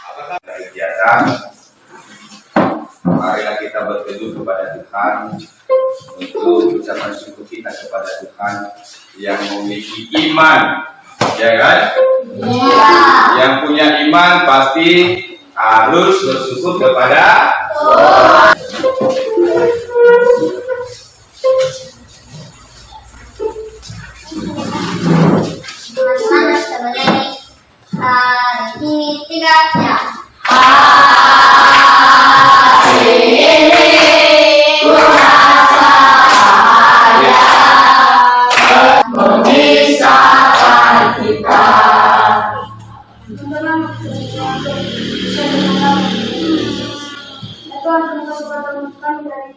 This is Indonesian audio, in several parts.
Apakah dari kegiatan? Marilah kita berteduh kepada Tuhan untuk ucapan syukur kita kepada Tuhan yang memiliki iman, ya kan? Iya. Yang punya iman pasti harus bersyukur kepada Tuhan. Teman-teman sudah bernyanyi hari ini 3 ya. Hari ini ku rasanya memisahkan kita. Teman-teman bisa dengar Tuhan terima kasih pada Tuhan dari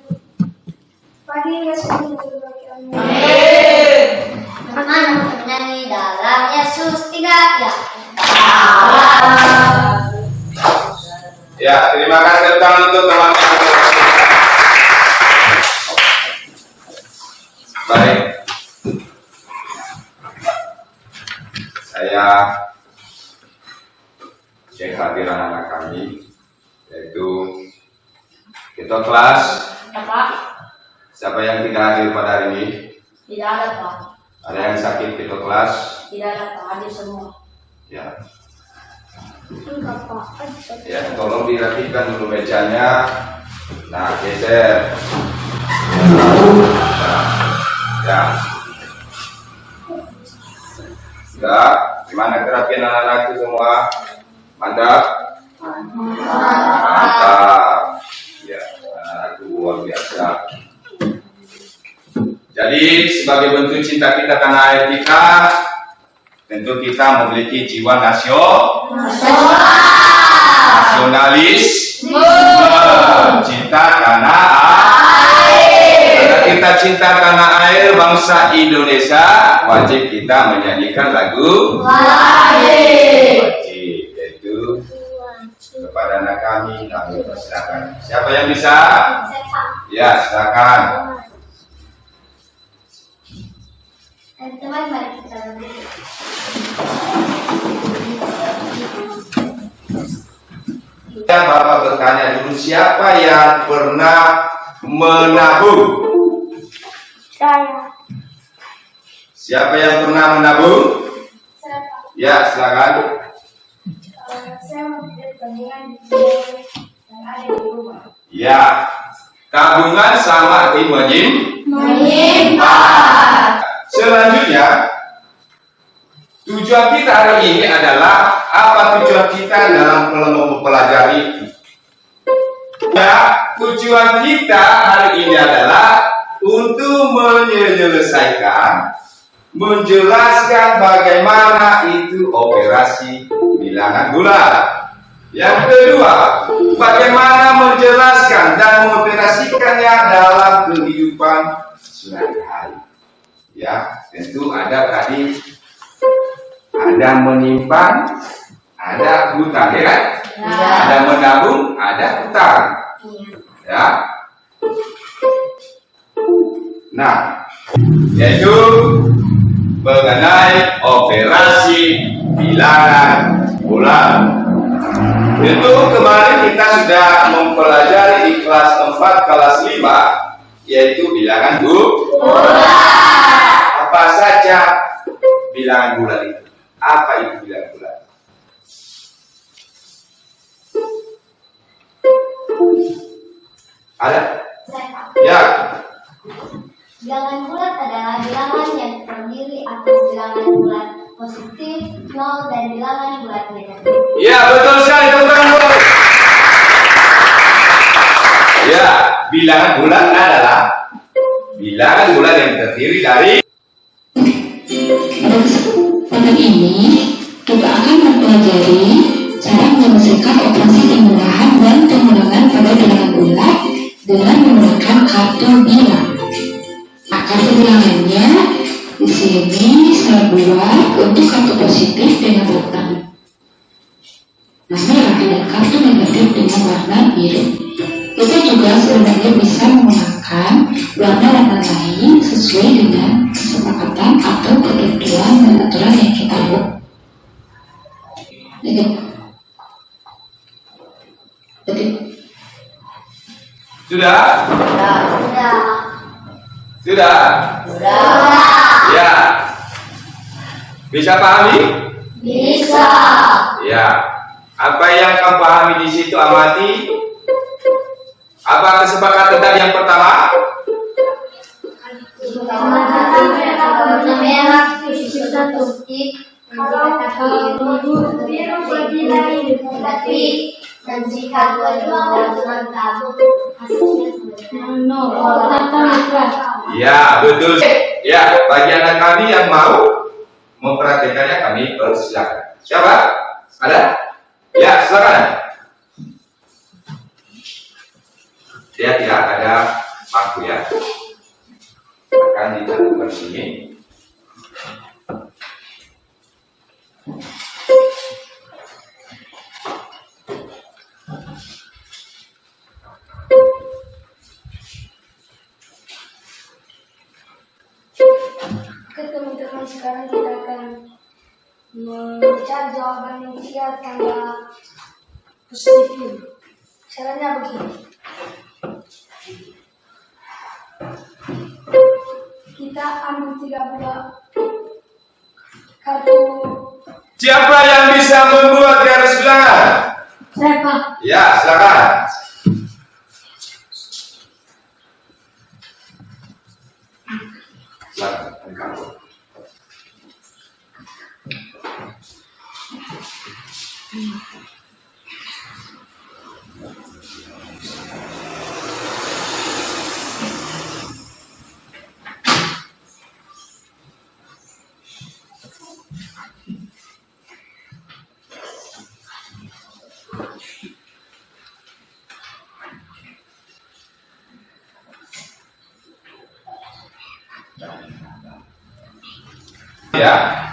pagi hingga siang berbahagia. Teman-teman menyanyi dalam Yesus 3 ya. Ya, terima kasih untuk teman-teman. Baik, saya cek hadiran anak kami, yaitu ketua kelas. Pak, Siapa yang tidak hadir pada hari ini? tidak ada Pak. Ada yang sakit ketua kelas? Tidak ada Pak, hadir semua. Ya. Enggak Pak. Ya, tolong dirapikan dulu mejanya. Nah, geser. Ya. Sudah. Gimana kerapian anak-anakku semua? Mantap. Mantap. Ya, anak-anakku luar biasa. Jadi, sebagai bentuk cinta kita tanah air kita, tentu kita memiliki jiwa nasionalis, cinta tanah air. Karena kita cinta tanah air bangsa Indonesia, wajib kita menyanyikan lagu wajib, yaitu kepada anak kami persilakan. Siapa yang bisa? Ya, silakan. Teman-teman mari kita berdiri. Ya, Bapak bertanya dulu, siapa yang pernah menabung? Saya. Siapa yang pernah menabung? Saya. Ya, silakan. Saya membuat tabungan di yang ada di rumah. Ya, tabungan sama arti menyimpan. Selanjutnya, tujuan kita hari ini adalah apa tujuan kita dalam mempelajari? Ya, tujuan kita hari ini adalah untuk menjelaskan bagaimana itu operasi bilangan bulan. Yang kedua, bagaimana menjelaskan dan mengoperasikannya dalam kehidupan sehari-hari. Ya, tentu ada tadi, ada menyimpan, ada hutang, ya kan? Ya. Ada menabung, ada hutang. Ya. Nah, yaitu mengenai operasi bilangan bulan. Itu kemarin kita sudah mempelajari di kelas 4, kelas 5, yaitu bilangan bulan. Apa saja bilangan bulan itu? Apa itu bilangan bulan? Ada? Ya. Bilangan bulat adalah bilangan yang terdiri atas bilangan bulat positif, nol, dan bilangan bulat negatif. Ya, betul sekali, teman-teman. Ya, bilangan bulan adalah bilangan bulan yang terdiri dari. Pada ini, kita akan mempelajari cara menyelesaikan operasi pemulahan dan pengulangan pada bilangan bulat dengan menggunakan kartu bilang. Nah, kartu bilangannya di sini saya buat untuk kartu positif dengan warna merah dan kartu negatif dengan warna biru. Kita juga sebenarnya bisa menggunakan warna-warna lain sesuai dengan kesepakatan atau ketentuan dan aturan yang kita buat. Detik. Detik. Sudah? Sudah. Sudah. Sudah? Sudah. Ya. Bisa pahami? Bisa. Ya. Apa yang kamu pahami di situ, amati? Apa kesepakatan tadi yang pertama? Warna merah kita topik tapi dan jika dua-dua dengan tabung hasilnya Ya, betul. Ya, bagi anak kami yang mau memperhatikannya kami persilakan. Siapa? Ada? Ya, silakan. Lihat ya, ada paku ya. Akan ditentukan sini. Oke teman-teman, sekarang kita akan mencari jawaban yang tiga tanda positif. Caranya begini. Kita ambil 3 buah kartu. Siapa yang bisa membuat garis bilangan? Saya Pak. Ya, silakan. Silakan, kamu. Ya,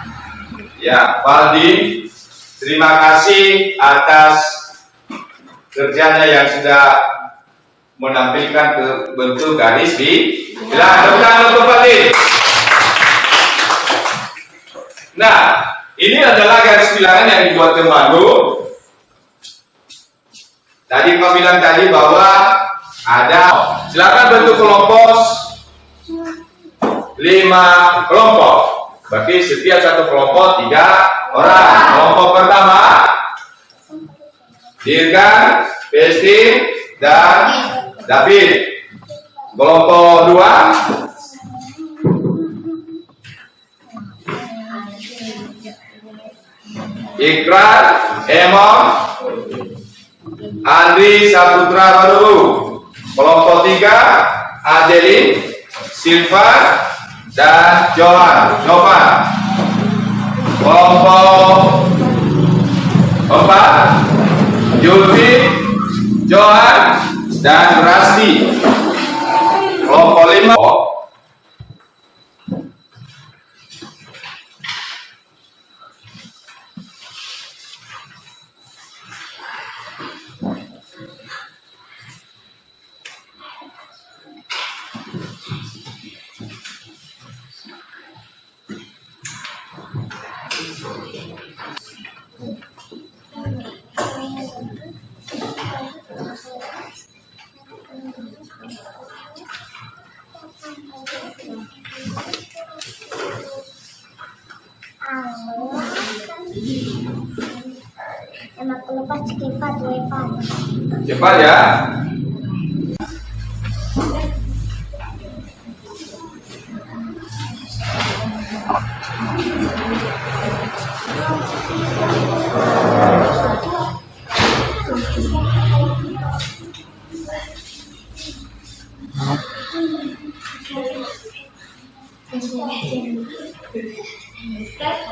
ya, Valdi, terima kasih atas kerjanya yang sudah menampilkan ke bentuk garis di bilangan. Untuk Valdi. Nah, ini adalah garis bilangan yang dibuat temanku. Tadi kau bilang tadi bahwa ada, silakan bentuk kelompok 5 kelompok. Berarti setiap satu kelompok 3 orang. Kelompok pertama Dirgan, Pesti, dan David. Kelompok 2 Ikrar, Emon, Andri Saputra Baru. Kelompok 3 Adeline, Silvan, dan Johan. Kelompok 4 Julfi, Johan, dan Rasti. Kelompok 5 cepat ya.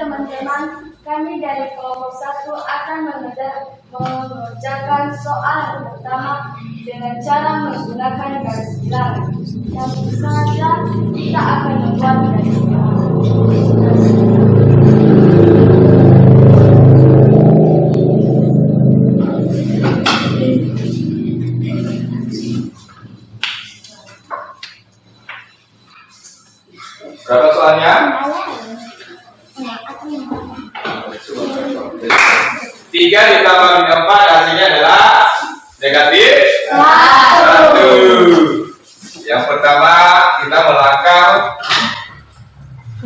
Teman-teman, kami dari kelompok 1 akan mengerjakan soal pertama dengan cara menggunakan garis bilangan. Langsung saja kita akan membuat garis bilangan. Berapa soalnya? 3 ditambah dengan 4 hasilnya adalah negatif 1. Yang pertama kita melangkah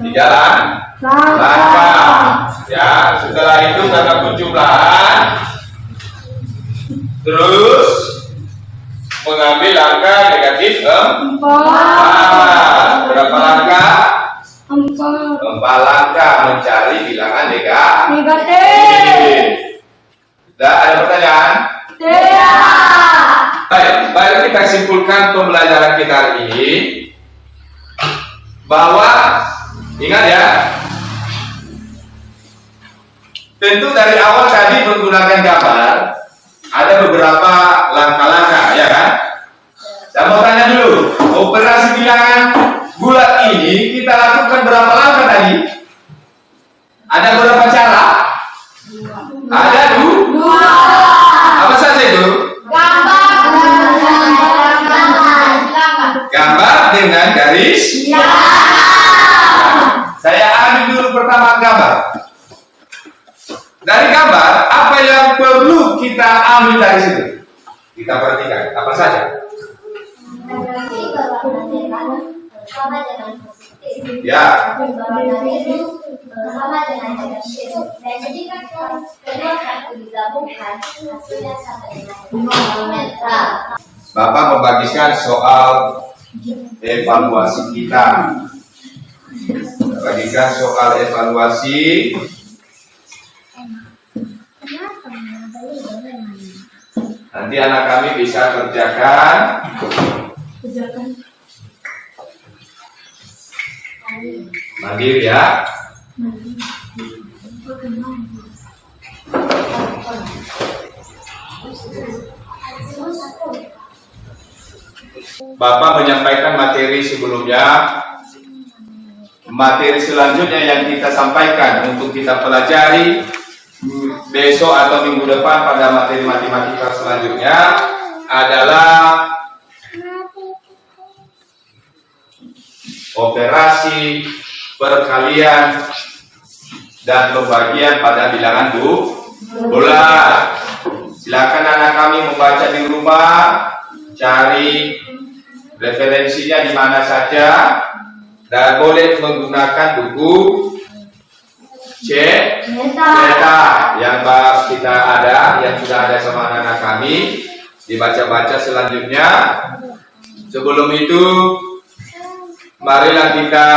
di jalan langkah. Ya, setelah itu karena penjumlahan terus mengambil langkah negatif 4. Berapa langkah? 4 langkah mencari bilangan negatif. Sudah ada pertanyaan? Baik, mari kita simpulkan pembelajaran kita hari ini bahwa ingat ya, tentu dari awal tadi menggunakan gambar ada beberapa langkah-langkah, ya kan? Saya mau tanya dulu, operasi bilangan bulat ini kita lakukan berapa langkah tadi? Ada berapa cara? Ada 2. Apa saja itu? Gambar dengan garis. Saya ambil dulu pertama gambar. Dari gambar, apa yang perlu kita ambil dari situ? Kita perhatikan, apa saja? Ya. Sama dengan negatif. Dan jika kedua kartu digabungkan, hasilnya sama dengan Bapak membagikan soal evaluasi kita. Bagikan soal evaluasi. Nanti anak kami bisa kerjakan. Mandiri ya. Bapak menyampaikan materi sebelumnya. Materi selanjutnya yang kita sampaikan untuk kita pelajari besok atau minggu depan pada materi matematika selanjutnya adalah operasi perkalian dan pembagian pada bilangan bulat. Silakan anak kami membaca di rumah, cari referensinya di mana saja, dan boleh menggunakan buku cetak yang kita ada, yang sudah ada sama anak-anak kami, dibaca-baca selanjutnya. Sebelum itu, marilah kita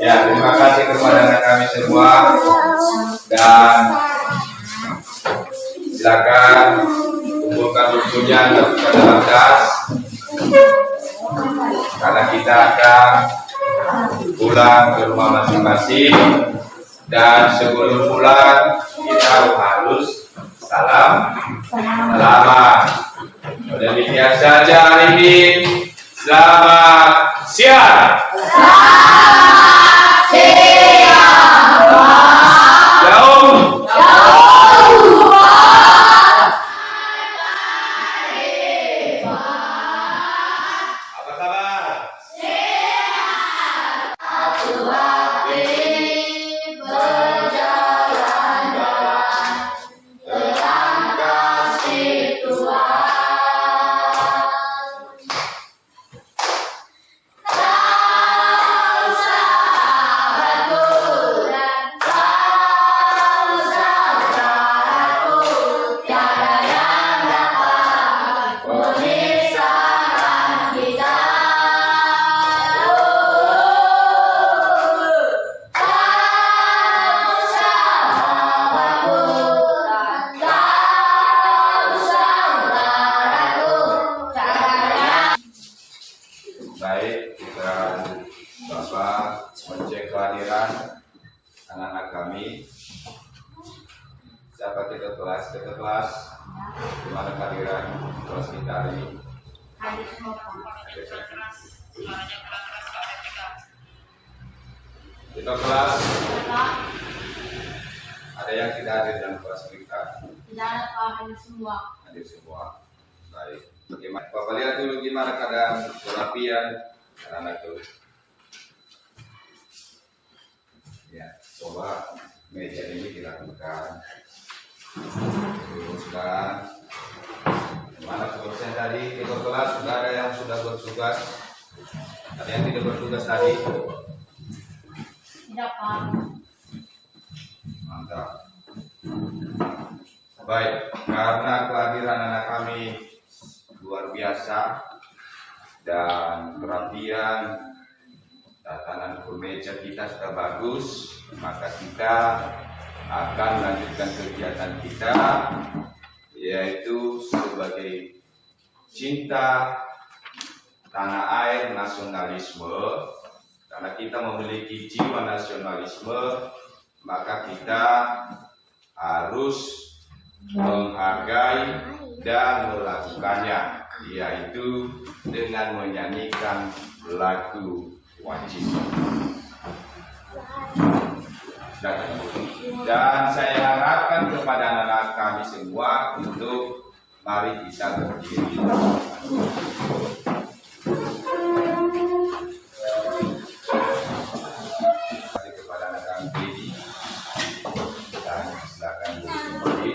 terima kasih kepada anak kami semua, dan silakan kumpulkan bukunya ke dalam tas karena kita akan pulang ke rumah masing-masing, dan sebelum pulang kita harus salaman. Demikian saja hari ini. Selamat siang. kelas ke kelas. Gimana kehadiran kelas kita hari ini? Hadir semua Pak. Kita kelas, Pak, ada yang tidak hadir dalam kelas kita? tidak ada Pak, hadir semua. Hadir semua. Baik. Bagaimana? Bapak lihat dulu gimana keadaan kerapian anak-anak itu. Ya, coba meja ini dilakukan. Teruskan. Mana dosen tadi di kelas sudah ada yang sudah bertugas? Ada yang tidak bertugas tadi? Tidak Pak. Mantap. Baik, karena kehadiran anak kami luar biasa dan kerapian, tatanan kemeja kita sudah bagus, maka kita akan lanjutkan kegiatan kita, yaitu sebagai cinta tanah air nasionalisme. Karena kita memiliki jiwa nasionalisme, maka kita harus menghargai dan melakukannya, yaitu dengan menyanyikan lagu wajib. Dan saya harapkan kepada anak-anak kami semua untuk mari kita berdiri. Kepada anak kami dan silakan kembali.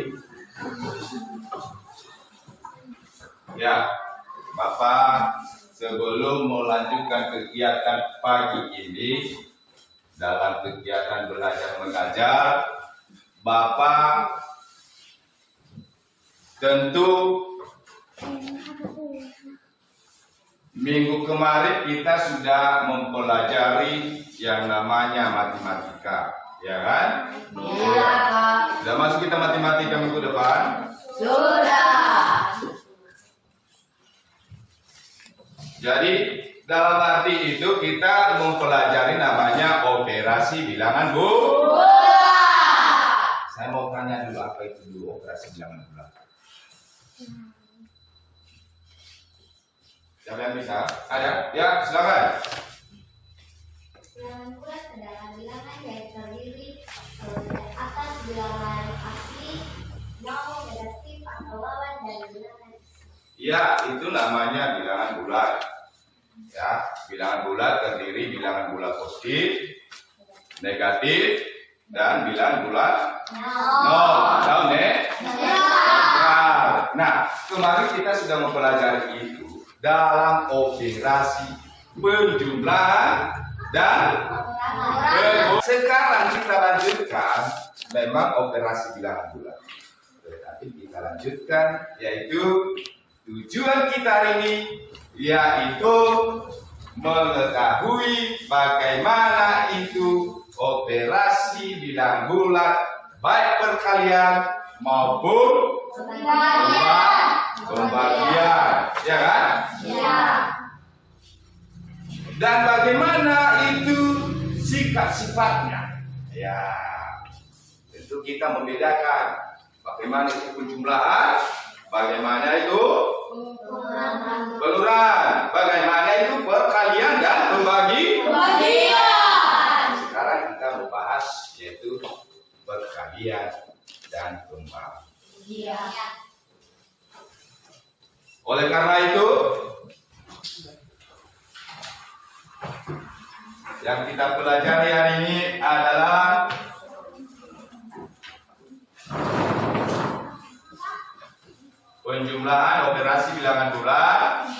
Ya, Bapak, sebelum melanjutkan kegiatan pagi ini dalam kegiatan belajar mengajar, Bapak tentu minggu kemarin kita sudah mempelajari yang namanya matematika, ya kan? Iya Pak. Sudah masuk kita matematika minggu depan? Sudah. Jadi dalam arti itu kita mempelajari namanya operasi bilangan bulat. Saya mau tanya dulu apa itu dulu operasi bilangan bulat. Siapa yang bisa? Ada? Ya, silakan. Bilangan bulat adalah bilangan yang terdiri dari atas bilangan asli, nol, negatif, atau lawan dari bilangan. Ya, itu namanya bilangan bulat. Ya, bilangan bulat terdiri bilangan bulat positif, negatif, dan bilangan bulat nol atau netral. Nah, kemarin kita sudah mempelajari itu dalam operasi penjumlahan dan sekarang kita lanjutkan memang operasi bilangan bulat. Tetapi kita lanjutkan yaitu tujuan kita hari ini yaitu mengetahui bagaimana itu operasi bilangan bulat baik perkalian maupun pembagian, ya kan? Iya. Dan bagaimana itu sifat-sifatnya? Ya, tentu kita membedakan bagaimana itu penjumlahan, bagaimana itu pengurangan, bagaimana itu perkalian dan pembagian. Sekarang kita membahas yaitu perkalian dan pembagian. Iya. Oleh karena itu, yang kita pelajari hari ini adalah penjumlahan operasi bilangan bulat.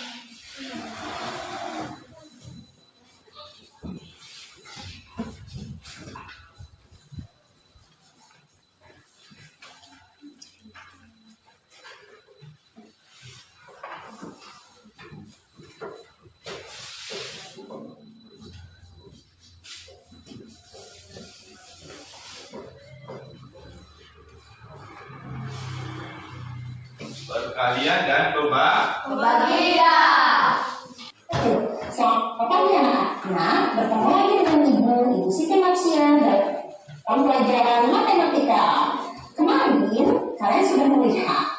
Perkalian dan Pembagian. Selamat pagi anak-anak, bertemu lagi dengan Ibu Siti Marsia dari pembelajaran matematika. Kemarin Kalian sudah melihat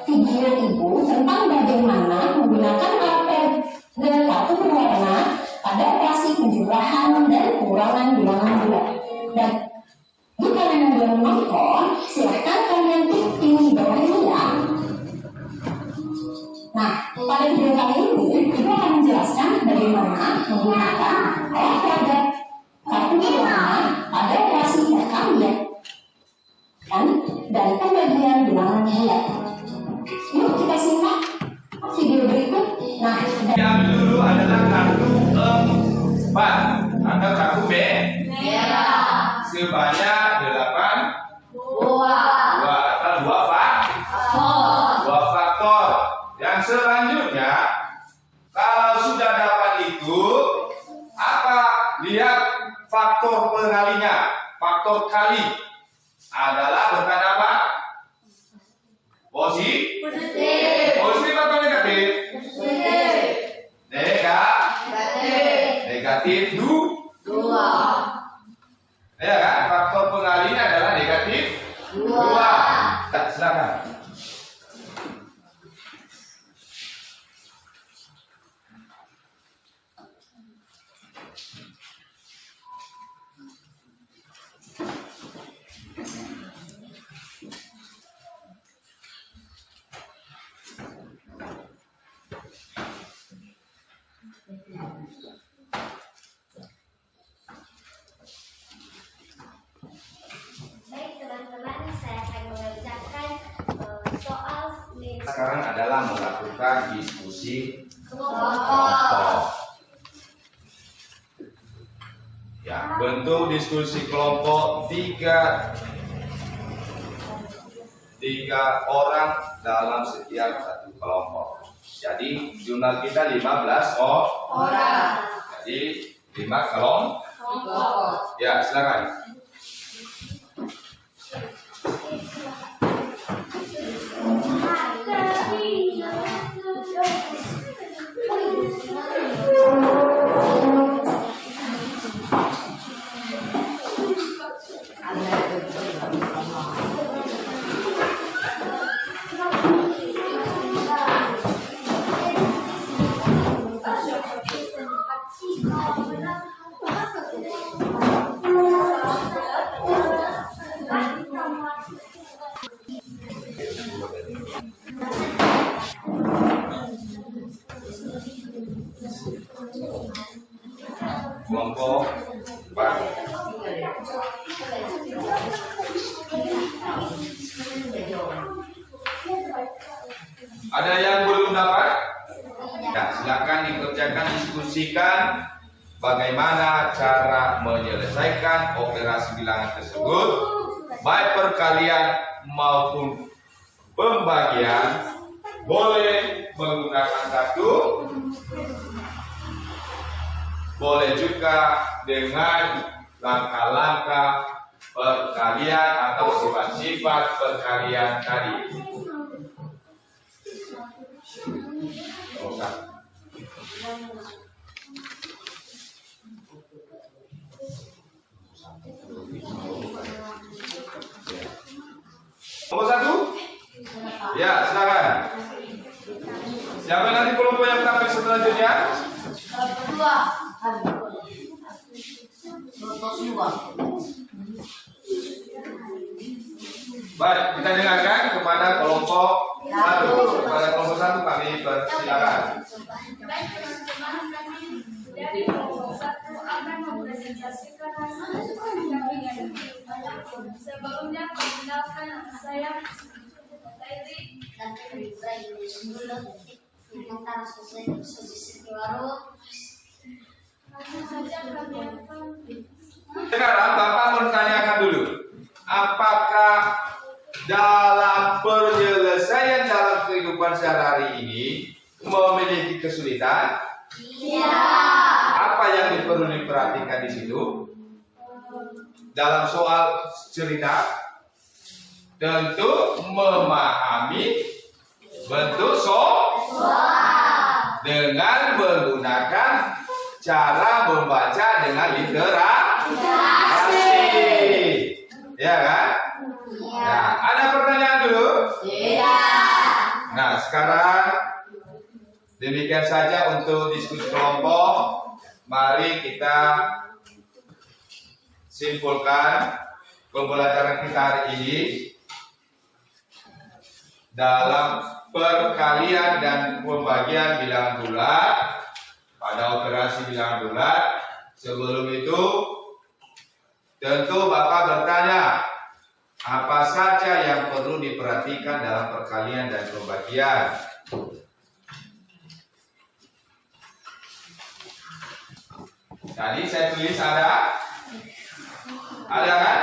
video ibu tentang bagaimana menggunakan karpet dan kartu berwarna pada operasi penjumlahan dan pengurangan bilangan bulat. Dan jika kalian belum menonton, silahkan kalian klik di bawah ini ya. Nah, pada video kali ini ibu akan menjelaskan bagaimana menggunakan alat peragat kartu berwarna pada operasi perkalian dan pembagian bilangan bulat. Yuk kita simak video berikut. Nah, yang dulu adalah kartu 4 atau kartu merah sebanyak 8 dua atau 2 faktor. Yang selanjutnya, kalau sudah dapat itu, apa? Lihat faktor pengalinya. Faktor kali adalah bukan apa? Positif atau negatif? Negatif 2. Ya kan? Faktor pengalinya adalah negatif 2. Silakan. Baik teman-teman, saya akan mengerjakan soal Sekarang adalah melakukan diskusi kelompok. Ya, bentuk diskusi kelompok tiga orang dalam setiap satu kelompok. Jadi jumlah kita 15 orang. Jadi 5 kelompok. Ya, silakan. Kelompok 4. Ada yang belum dapat? Ya, silakan dikerjakan, diskusikan bagaimana cara menyelesaikan operasi bilangan tersebut, baik perkalian maupun pembagian. Boleh menggunakan kartu, boleh juga dengan langkah-langkah perkalian atau sifat-sifat perkalian tadi. Nomor 1? Ya, silakan. Siapa nanti kelompok yang sampai selanjutnya? Baik, kita dengarkan kepada kelompok 1. Kepada kelompok 1 kami persilakan. Baik teman-teman, kami dari kelompok 1 akan mempresentasikan hasil pendampingan. Sebelumnya perkenalkan saya Tairi Dan dulu tentang sosialisasi baru. langsung saja kami akan Sekarang Bapak menanyakan dulu, apakah dalam penyelesaian dalam kehidupan sehari-hari ini memiliki kesulitan? Iya. Apa yang perlu diperhatikan di situ? Dalam soal cerita, tentu memahami bentuk soal dengan menggunakan cara membaca dengan literasi, ya kan? Ya, ada pertanyaan dulu? Iya. Nah, sekarang demikian saja untuk diskusi kelompok. Mari kita simpulkan pembelajaran kita hari ini dalam perkalian dan pembagian bilangan bulat pada operasi bilangan bulat. Sebelum itu tentu Bapak bertanya, apa saja yang perlu diperhatikan dalam perkalian dan pembagian? Tadi saya tulis ada kan?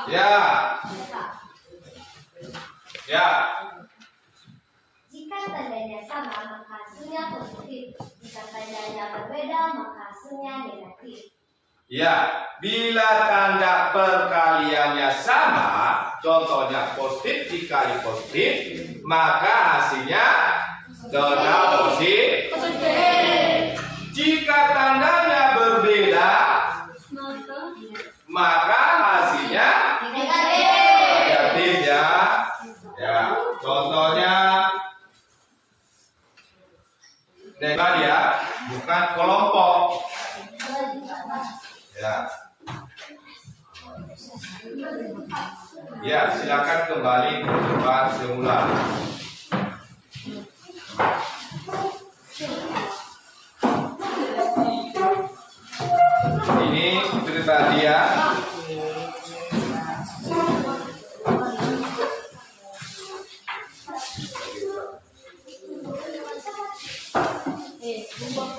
Ya. Ya. Jika tandanya sama, maka hasilnya positif. Jika tandanya berbeda, maka hasilnya negatif. Ya, bila tanda perkaliannya sama, contohnya positif dikali positif, maka hasilnya total positif. Jika tandanya berbeda, maka hasilnya negatif ya. Ya, contohnya negatif ya, bukan kelompok. Ya. Ya, silakan kembali ke tempat semula. Ini cerita dia.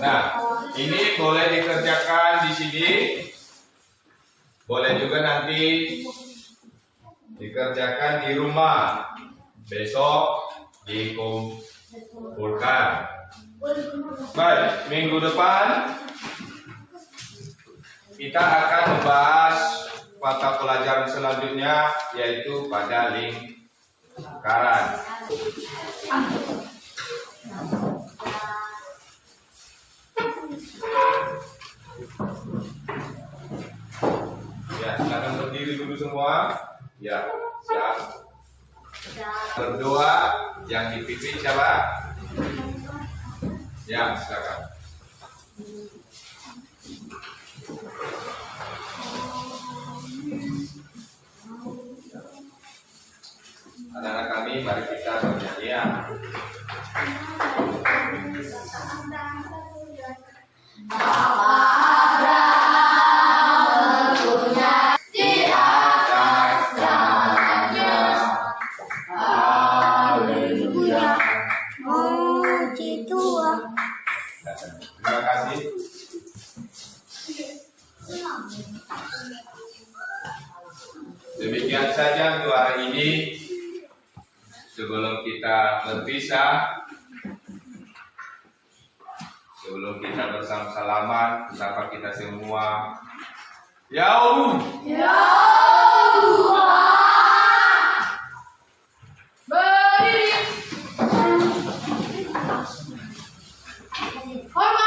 Nah, ini boleh dikerjakan di sini. Boleh juga nanti dikerjakan di rumah. Besok dikumpulkan. Baik, minggu depan kita akan membahas mata pelajaran selanjutnya, yaitu pada lingkaran. Ya, silakan berdiri dulu semua. Ya, siap. Berdoa, yang dipimpin siapa? Ya, silakan. Anak-anak kami, mari kita bernyanyi ya. Terima kasih. Demikian saja untuk hari ini. Sebelum kita berpisah, sebelum kita bersalaman, bersama kita semua, ya Allah. Berdiri. Hormat.